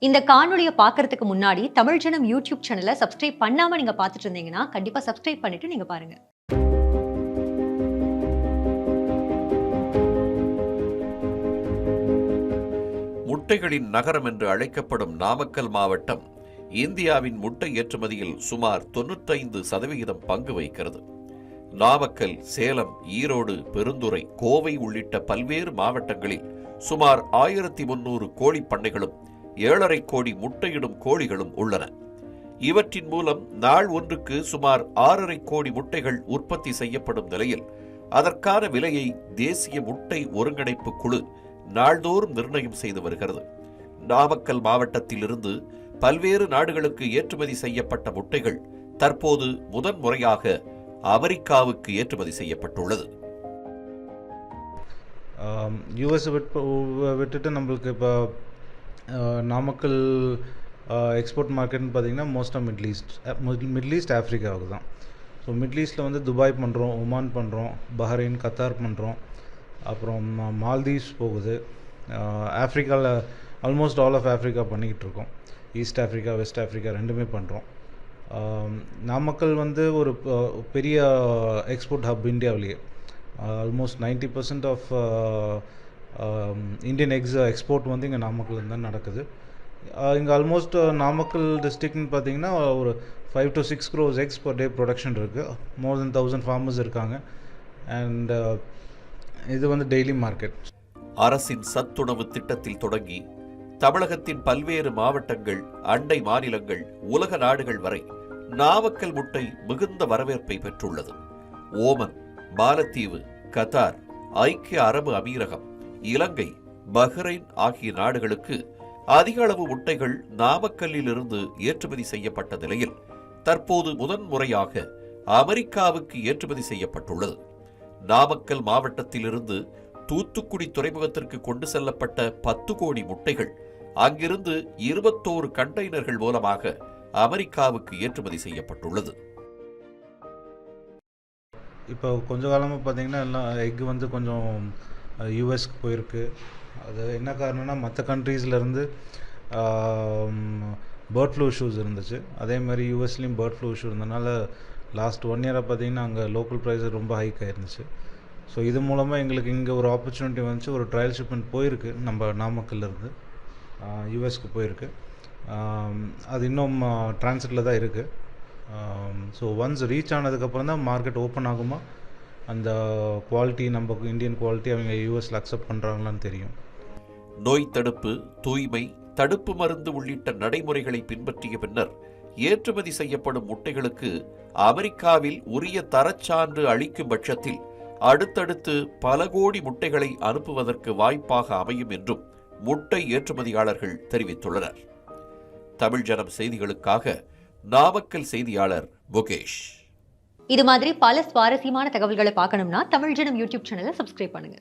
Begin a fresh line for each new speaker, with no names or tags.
இந்த காணொளிய பார்க்கறதுக்கு முன்னாடி தமிழ் ஜனம் யூடியூப் சேனலை சப்ஸ்கிரைப் பண்ணாம நீங்க பார்த்துட்டு இருந்தீங்கன்னா கண்டிப்பா சப்ஸ்கிரைப் பண்ணிட்டு நீங்க பாருங்க.
முட்டைகளின் நகரம் என்று அழைக்கப்படும் நாமக்கல் மாவட்டம் இந்தியாவின் முட்டை ஏற்றுமதியில் சுமார் 95% பங்கு வகிக்கிறது. நாமக்கல், சேலம், ஈரோடு, பெருந்துறை, கோவை உள்ளிட்ட பல்வேறு மாவட்டங்களில் சுமார் 1300 கோழி பண்ணைகளும் 7.5 கோடி முட்டையிடும் கோழிகளும் உள்ளன. இவற்றின் மூலம் நாள் ஒன்றுக்கு சுமார் 6.5 கோடி முட்டைகள் உற்பத்தி செய்யப்படும் நிலையில் அதற்கான விலையை தேசிய முட்டை ஒருங்கிணைப்பு குழு நாள்தோறும் நிர்ணயம் செய்து வருகிறது. நாமக்கல் மாவட்டத்திலிருந்து பல்வேறு நாடுகளுக்கு ஏற்றுமதி செய்யப்பட்ட முட்டைகள் தற்போது முதன்முறையாக அமெரிக்காவுக்கு ஏற்றுமதி செய்யப்பட்டுள்ளது.
யூஎஸ் விட்டுட்டு நம்மளுக்கு இப்போ நாமக்கல் எக்ஸ்போர்ட் மார்க்கெட்னு பார்த்திங்கன்னா மோஸ்ட்டாக மிடில் ஈஸ்ட் ஆஃப்ரிக்காவுக்கு தான். ஸோ மிடில் ஈஸ்ட்டில் வந்து துபாய் பண்ணுறோம், ஒமான் பண்ணுறோம், பஹ்ரைன், கத்தார் பண்ணுறோம், அப்புறம் மால்தீவ்ஸ் போகுது. ஆஃப்ரிக்காவில் ஆல்மோஸ்ட் ஆல் ஆஃப் ஆஃப்ரிக்கா பண்ணிக்கிட்டு இருக்கோம். ஈஸ்ட் ஆஃப்ரிக்கா, வெஸ்ட் ஆஃப்ரிக்கா ரெண்டுமே பண்ணுறோம். நாமக்கல் வந்து ஒரு பெரிய எக்ஸ்போர்ட் ஹப் இந்தியாவிலேயே. ஆல்மோஸ்ட் 90% ஆஃப் இந்தியன் எக்ஸ்போர்ட் வந்து இங்கே நாமக்கல் தான் நடக்குது. இங்கே ஆல்மோஸ்ட் நாமக்கல் டிஸ்ட்ரிக்ட்னு பார்த்தீங்கன்னா ஒரு 5 to 6 crores X per day production இருக்குது. மோர் தென் 1000 ஃபார்மர்ஸ் இருக்காங்க. அண்ட் இது வந்து டெய்லி மார்க்கெட்.
அரசின் சத்துணவு திட்டத்தில் தொடங்கி தமிழகத்தின் பல்வேறு மாவட்டங்கள், அண்டை மாநிலங்கள், உலக நாடுகள் வரை நாமக்கல் முட்டை மிகுந்த வரவேற்பை பெற்றுள்ளது. ஓமன், மாலத்தீவு, கத்தார், ஐக்கிய அரபு அமீரகம், இலங்கை, பஹ்ரைன் ஆகிய நாடுகளுக்கு அதிக அளவு முட்டைகள் நாமக்கல்லில் இருந்து ஏற்றுமதி செய்யப்பட்ட நிலையில் தற்போது முதன்முறையாக அமெரிக்காவுக்கு ஏற்றுமதி செய்யப்பட்டுள்ளது. நாமக்கல் மாவட்டத்திலிருந்து தூத்துக்குடி துறைமுகத்திற்கு கொண்டு செல்லப்பட்ட 10 கோடி முட்டைகள் அங்கிருந்து 21 கண்டெய்னர்கள் மூலமாக அமெரிக்காவுக்கு ஏற்றுமதி செய்யப்பட்டுள்ளது.
இப்போ கொஞ்ச காலமாக பார்த்தீங்கன்னா எல்லாம் எக் வந்து கொஞ்சம் யூஎஸ்க்கு போயிருக்கு. அது என்ன காரணம்னா மற்ற கண்ட்ரீஸ்லேருந்து பேர்ட் ஃப்ளூ இஷ்யூஸ் இருந்துச்சு. அதே மாதிரி யூஎஸ்லேயும் பேர்ட் ஃப்ளூ இஷ்யூ இருந்தனால லாஸ்ட் 1 இயராக பார்த்தீங்கன்னா அங்கே லோக்கல் ப்ரைஸ் ரொம்ப ஹைக் ஆயிருந்துச்சு. ஸோ இது மூலமாக எங்களுக்கு இங்கே ஒரு ஆப்பர்ச்சுனிட்டி வந்துச்சு. ஒரு ட்ரையல் ஷிப்மெண்ட் போயிருக்கு நம்ம நாமக்கல்லேருந்து யூஎஸ்க்கு போயிருக்கு. அது இன்னும் டிரான்சிட்டில் தான் இருக்குது. ஸோ ஒன்ஸ் ரீச் ஆனதுக்கப்புறம் தான் மார்க்கெட் ஓப்பன் ஆகுமா, அந்த குவாலிட்டி நம்ம இந்தியன் குவாலிட்டி அவங்க யூஎஸில் அக்செப்ட் பண்ணுறாங்களான்னு தெரியும்.
நோய் தடுப்பு, தூய்மை, தடுப்பு மருந்து உள்ளிட்ட நடைமுறைகளை பின்பற்றிய பின்னர் ஏற்றுமதி செய்யப்படும் முட்டைகளுக்கு அமெரிக்காவில் உரிய தரச்சான்று அளிக்கும் பட்சத்தில் அடுத்தடுத்து பல கோடி முட்டைகளை அனுப்புவதற்கு வாய்ப்பாக அமையும் என்றும் முட்டை ஏற்றுமதியாளர்கள் தெரிவித்துள்ளனர். தமிழ் ஜனம் செய்திகளுக்காக நாமக்கல் செய்தியாளர் முகேஷ்.
இது மாதிரி பல சுவாரஸ்யமான தகவல்களை பார்க்கணும்னா தமிழ் ஜனம் யூடியூப் சேனலை சப்ஸ்கிரைப் பண்ணுங்க.